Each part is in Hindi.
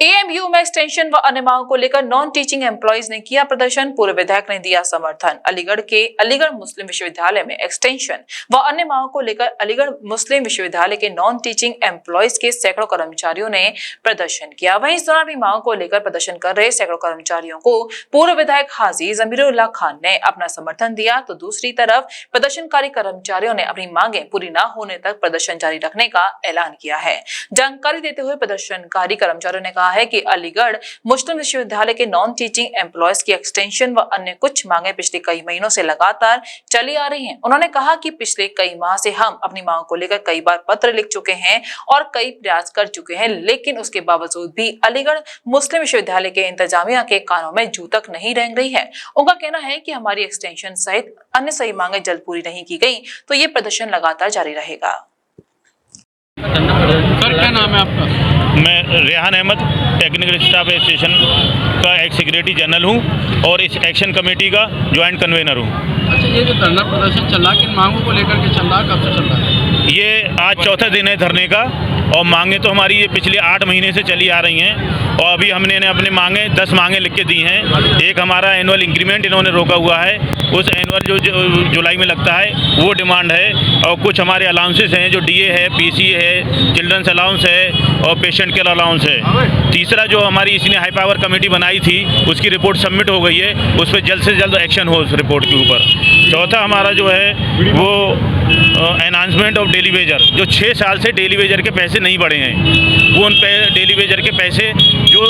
एएमयू में एक्सटेंशन व अन्य मांगों को लेकर नॉन टीचिंग एम्प्लॉइज ने किया प्रदर्शन, पूर्व विधायक ने दिया समर्थन। अलीगढ़ मुस्लिम विश्वविद्यालय में एक्सटेंशन व अन्य मांगों को लेकर अलीगढ़ मुस्लिम विश्वविद्यालय के नॉन टीचिंग एम्प्लॉइज के सैकड़ों कर्मचारियों ने प्रदर्शन किया। वहीं इस दौरान अपनी मांगों को लेकर प्रदर्शन कर रहे सैकड़ों कर्मचारियों को पूर्व विधायक हाजी जमीरुल्लाह खान ने अपना समर्थन दिया, तो दूसरी तरफ प्रदर्शनकारी कर्मचारियों ने अपनी मांगे पूरी न होने तक प्रदर्शन जारी रखने का ऐलान किया है। जानकारी देते हुए प्रदर्शनकारी कर्मचारियों ने कहा है कि अलीगढ़ मुस्लिम विश्वविद्यालय के नॉन टीचिंग एम्प्लॉयज की एक्सटेंशन व अन्य कुछ मांगे पिछले कई महीनों से लगातार चली आ रही हैं। उन्होंने कहा कि पिछले कई माह से हम अपनी मांगों को लेकर कई बार पत्र लिख चुके हैं और कई प्रयास कर चुके हैं, लेकिन उसके बावजूद भी अलीगढ़ मुस्लिम विश्वविद्यालय के इंतजामिया के कानों में जू तक नहीं रेंग रही है। उनका कहना है कि हमारी एक्सटेंशन सहित अन्य सही मांगे जल्द पूरी नहीं की गई तो ये प्रदर्शन लगातार जारी रहेगा। सर, क्या नाम है आपका? मैं Rehan Ahmed, technical staff association का एक सेक्रेटरी जनरल हूं और इस एक्शन कमेटी का ज्वाइंट कन्वेनर हूं। अच्छा, ये जो धरना प्रदर्शन चल रहा है, किन मांगों को लेकर के चल रहा है, कब से चल रहा है? ये आज चौथा दिन है धरने का और मांगे तो हमारी ये पिछले 8 महीने से चली आ रही हैं और अभी हमने अपने मांगे 10 मांगे लिख के दी हैं। एक हमारा एनुअल इंक्रीमेंट इन्होंने रोका हुआ है, उस एनुअल जो जुलाई में लगता है वो डिमांड है, और कुछ हमारे अलाउंसेस हैं जो डीए है, पीसी है, चिल्ड्रंस अलाउंस है और पेशेंट केयर अलाउंस है। तीसरा जो हमारी इसने हाई पावर कमेटी बनाई थी उसकी रिपोर्ट सबमिट हो गई है, उस पर जल्द से जल्द एक्शन हो उस रिपोर्ट के ऊपर। चौथा हमारा जो है वो एनहांसमेंट ऑफ डेली वेजर, जो 6 साल से डेली वेजर के पैसे नहीं बढ़े हैं, वो उन डेली वेजर के पैसे जो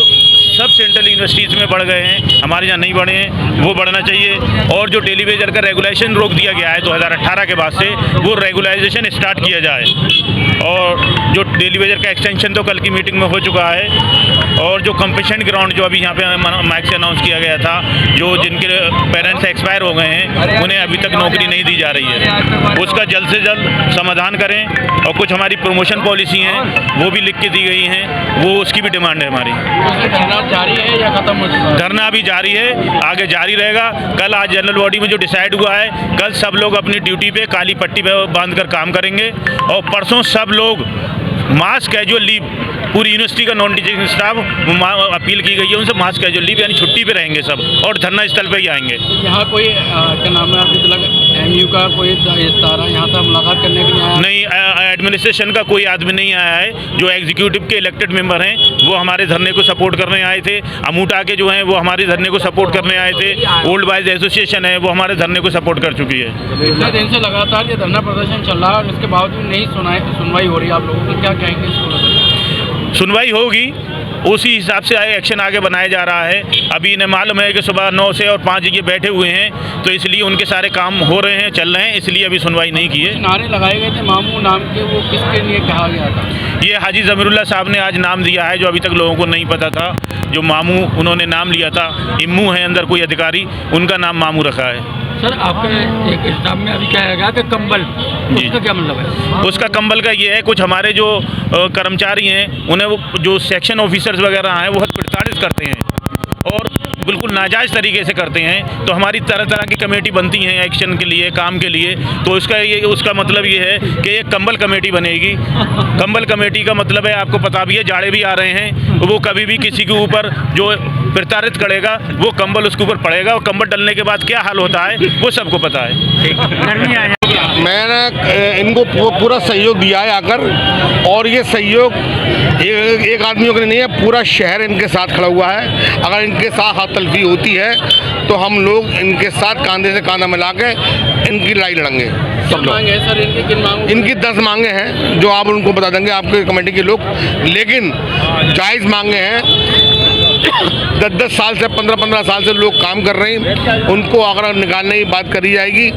सब सेंट्रल यूनिवर्सिटीज़ में बढ़ गए हैं, हमारे यहाँ नहीं बढ़े हैं, वो बढ़ना चाहिए। और जो डेली वेजर का रेगुलेशन रोक दिया गया है 2018 के बाद से, वो रेगुलाइजेशन स्टार्ट किया जाए। और जो डेली वेजर का एक्सटेंशन तो कल की मीटिंग में हो चुका है, और जो कंपेशन ग्राउंड जो अभी यहाँ पे माइक से अनाउंस किया गया था, जो जिनके पेरेंट्स एक्सपायर हो गए हैं उन्हें अभी तक नौकरी नहीं दी जा रही है, उसका जल्द से जल्द समाधान करें। और कुछ हमारी प्रमोशन पॉलिसी हैं वो भी लिख के दी गई हैं, वो उसकी भी डिमांड है हमारी। धरना जारी है या खत्म हो चुका है? धरना अभी जारी है, आगे जारी रहेगा। कल आज जनरल बॉडी में जो डिसाइड हुआ है, कल सब लोग अपनी ड्यूटी पे काली पट्टी पे बांधकर काम करेंगे और परसों सब लोग मास कैजुअल लीव, पूरी यूनिवर्सिटी का नॉन टीचिंग स्टाफ अपील की गई है उनसे मास कैजुअल लीव यानी छुट्टी पे रहेंगे सब और धरना स्थल पे ही आएंगे। यहाँ कोई क्या नाम है अभी तक एमयू का कोई तारा यहाँ से मुलाकात करने के लिए आया? नहीं, एडमिनिस्ट्रेशन का कोई आदमी नहीं आया है। जो एग्जीक्यूटिव के इलेक्टेड मेंबर हैं वो हमारे धरने को सपोर्ट करने आए थे। अमूटा के जो हैं वो हमारे धरने को सपोर्ट करने आए थे। ओल्ड बॉयज एसोसिएशन है वो हमारे धरने को सपोर्ट कर चुकी है। इतने दिन से लगातार ये धरना प्रदर्शन चल रहा है और इसके बावजूद नहीं सुनवाई हो रही है, आप लोगों की क्या कहेंगे इसको? सुनवाई होगी, उसी हिसाब से एक्शन आगे बनाया जा रहा है। अभी इन्हें मालूम है कि सुबह 9 से और 5 ये बैठे हुए हैं, तो इसलिए उनके सारे काम हो रहे हैं, चल रहे हैं, इसलिए अभी सुनवाई नहीं की है। नारे लगाए गए थे मामू नाम के, वो किसके लिए कहा गया था? ये हाजी जमीरुल्लाह साहब ने आज नाम दिया है, जो अभी तक लोगों को नहीं पता था। जो मामू उन्होंने नाम लिया था, इम्मू है अंदर कोई अधिकारी, उनका नाम मामू रखा है। सर, आपके एक स्टाफ में अभी क्या है कि कंबल, उसका क्या मतलब है? उसका कंबल का ये है, कुछ हमारे जो कर्मचारी हैं उन्हें वो जो सेक्शन ऑफिसर्स वगैरह हैं वो प्रताड़ित करते हैं और बिल्कुल नाजायज़ तरीके से करते हैं। तो हमारी तरह तरह की कमेटी बनती हैं एक्शन के लिए, काम के लिए। तो उसका मतलब ये है कि एक कंबल कमेटी बनेगी। कंबल कमेटी का मतलब है, आपको पता भी है, जाड़े भी आ रहे हैं, वो कभी भी किसी के ऊपर जो प्रताड़ित करेगा वो कंबल उसके ऊपर पड़ेगा, और कंबल डलने के बाद क्या हाल होता है वो सबको पता है। मैंने इनको पूरा सहयोग दिया है आकर, और ये सहयोग एक आदमियों के लिए नहीं है, पूरा शहर इनके साथ खड़ा हुआ है। अगर इनके साथ हाथ तलफी होती है तो हम लोग इनके साथ कांधे से कांधा मिला के इनकी लड़ाई लड़ेंगे सब लोग। सर, इनकी 10 मांगे हैं जो आप उनको बता देंगे आपके कमेटी के लोग, लेकिन जायज़ मांगे हैं। 10-10 साल से 15-15 साल से लोग काम कर रहे हैं, उनको अगर निकालने की बात करी जाएगी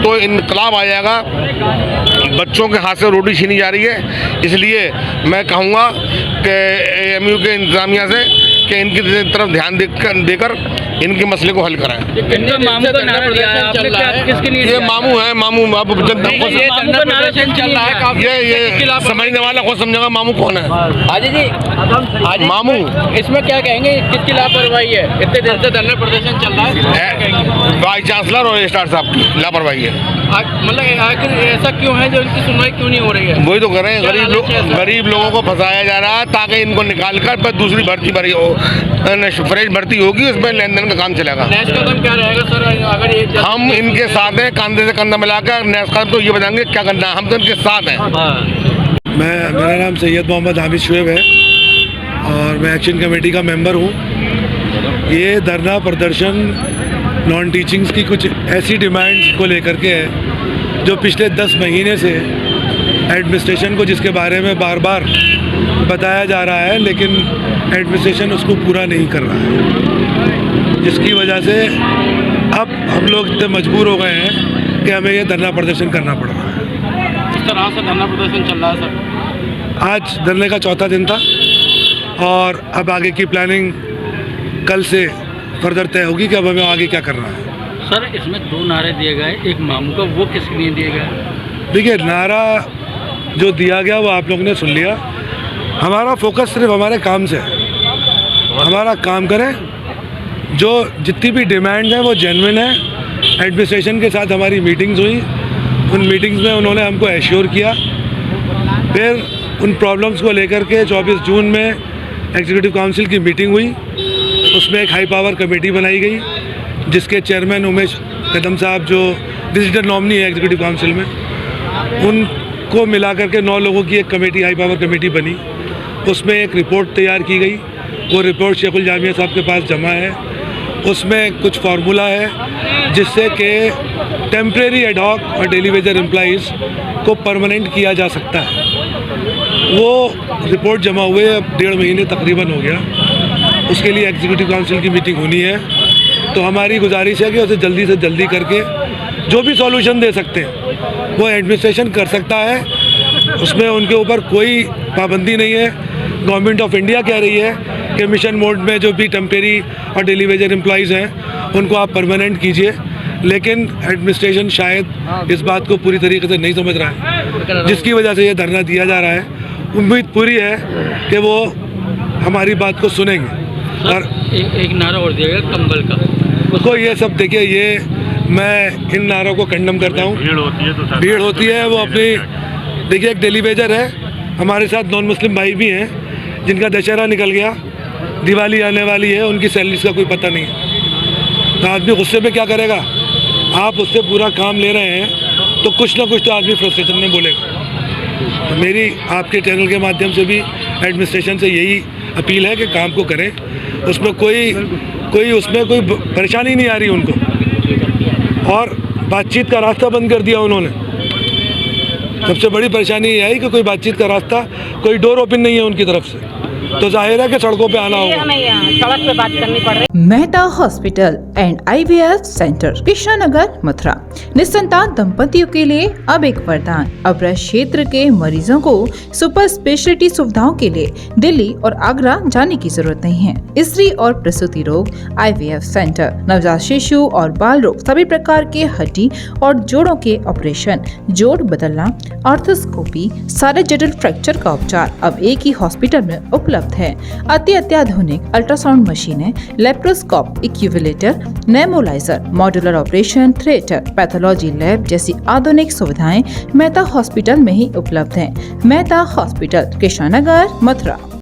तो इनकलाब आ जाएगा। बच्चों के हाथ से रोटी छीनी जा रही है, इसलिए मैं कहूँगा कि एएमयू के इंतजामिया से कि इनकी तरफ ध्यान देकर इनके मसले को हल कराएं। इनका मामू का नारा दिया है आपने, किसके लिए? ये मामू है, मामू अब जनता को ये धरना प्रदर्शन चल रहा है काफी, ये समझने वाला को समझेगा मामू कौन है। हाजी जी मामू इसमें क्या कहेंगे, किसकी लापरवाही है? इतने देर से धरना प्रदर्शन चल रहा है, वाइस चांसलर और रजिस्ट्रार साहब की लापरवाही है। मतलब आखिर ऐसा क्यों है जो इनकी सुनवाई क्यों नहीं हो रही है? वही तो कर रहे हैं, गरीब लोगों को फंसाया जा रहा है ताकि इनको निकाल कर पर दूसरी भर्ती भरी हो, फ्रेश भर्ती होगी, उसमें लेन देन का काम चलेगा। नेक्स्ट कदम क्या रहेगा सर? अगर ये हम इनके साथ हैं, कंधे से कंधा मिलाकर नेक्स्ट कदम तो ये बताएंगे क्या करना है, हम तो इनके साथ हैं। मेरा नाम सैयद मोहम्मद हामिद शुएब है और मैं एक्शन कमेटी का मेंबर हूँ। ये धरना प्रदर्शन नॉन टीचिंग्स की कुछ ऐसी डिमांड्स को लेकर के है जो पिछले 10 महीने से एडमिनिस्ट्रेशन को जिसके बारे में बार बार बताया जा रहा है, लेकिन एडमिनिस्ट्रेशन उसको पूरा नहीं कर रहा है, जिसकी वजह से अब हम लोग इतने मजबूर हो गए हैं कि हमें ये धरना प्रदर्शन करना पड़ रहा है। किस तरह से धरना प्रदर्शन चल रहा है सर? आज धरने का चौथा दिन था और अब आगे की प्लानिंग कल से फर्दर तय होगी कि अब हमें आगे क्या करना है। सर इसमें 2 नारे दिए गए, एक मामू का, वो किसके लिए दिए गए? देखिए, नारा जो दिया गया वो आप लोगों ने सुन लिया। हमारा फोकस सिर्फ हमारे काम से है, हमारा काम करें, जो जितनी भी डिमांड है वो जेन्युइन है। एडमिनिस्ट्रेशन के साथ हमारी मीटिंग्स हुई, उन मीटिंग्स में उन्होंने हमको एश्योर किया। फिर उन प्रॉब्लम्स को लेकर के 24 जून में एग्जीक्यूटिव काउंसिल की मीटिंग हुई, उसमें एक हाई पावर कमेटी बनाई गई जिसके चेयरमैन उमेश कदम साहब जो विजिटर नॉमिनी है एग्जीक्यूटिव काउंसिल में, उनको मिला करके 9 लोगों की एक कमेटी, हाई पावर कमेटी बनी। उसमें एक रिपोर्ट तैयार की गई, वो रिपोर्ट शेखुल जामिया साहब के पास जमा है। उसमें कुछ फार्मूला है जिससे कि टेम्परेरी एडहॉक और डेली वेजर एम्प्लॉइज़ को परमानेंट किया जा सकता है। वो रिपोर्ट जमा हुए अब 1.5 महीने तकरीबन हो गया। उसके लिए एग्जीक्यूटिव काउंसिल की मीटिंग होनी है, तो हमारी गुजारिश है कि उसे जल्दी से जल्दी करके जो भी सॉल्यूशन दे सकते हैं वो एडमिनिस्ट्रेशन कर सकता है, उसमें उनके ऊपर कोई पाबंदी नहीं है। गवर्नमेंट ऑफ इंडिया कह रही है कि मिशन मोड में जो भी टेम्परेरी और डेली वेजर एम्प्लॉइज़ हैं उनको आप परमानेंट कीजिए, लेकिन एडमिनिस्ट्रेशन शायद इस बात को पूरी तरीके से नहीं समझ रहा है, जिसकी वजह से ये धरना दिया जा रहा है। उम्मीद पूरी है कि वो हमारी बात को सुनेंगे। और एक नारा और दिया गया कंबल का, उसको ये सब देखिए, ये मैं इन नारों को कंडम करता हूँ। भीड़ होती है वो अपनी, देखिए एक डेली वेजर है, हमारे साथ नॉन मुस्लिम भाई भी हैं जिनका दशहरा निकल गया, दिवाली आने वाली है, उनकी सैलरीज का कोई पता नहीं है। तो आदमी गुस्से में क्या करेगा? आप उससे पूरा काम ले रहे हैं तो कुछ ना कुछ तो आदमी फ्रस्ट्रेशन में बोलेगा। तो मेरी आपके चैनल के माध्यम से भी एडमिनिस्ट्रेशन से यही अपील है कि काम को करें, उसमें कोई परेशानी नहीं आ रही उनको। और बातचीत का रास्ता बंद कर दिया उन्होंने। सबसे बड़ी परेशानी ये आई कि कोई बातचीत का रास्ता, कोई डोर ओपन नहीं है उनकी तरफ से, तो जाहिर है कि सड़कों पे आना होगा। हमें यहाँ सड़क पे बात करनी पड़ रही। Mehta hospital and IVF centre, Krishnanagar, Mathura. निसंतान दंपतियों के लिए अब एक वरदान। अब्रज क्षेत्र के मरीजों को सुपर स्पेशलिटी सुविधाओं के लिए दिल्ली और आगरा जाने की जरूरत नहीं है। स्त्री और प्रसूति रोग IVF सेंटर, नवजात शिशु और बाल रोग, सभी प्रकार के हड्डी और जोड़ों के ऑपरेशन, जोड़ बदलना, आर्थोस्कोपी, सारे जटिल फ्रैक्चर का उपचार अब एक ही हॉस्पिटल में उपलब्ध है। अत्याधुनिक अल्ट्रासाउंड मशीनें, लेप्रोस्कोप, इक्यूविलेटर, नेमोलाइजर, modular operation theatre, pathology lab जैसी आधुनिक सुविधाएं मेहता हॉस्पिटल में ही उपलब्ध हैं। मेहता हॉस्पिटल, कृष्णानगर, मथुरा।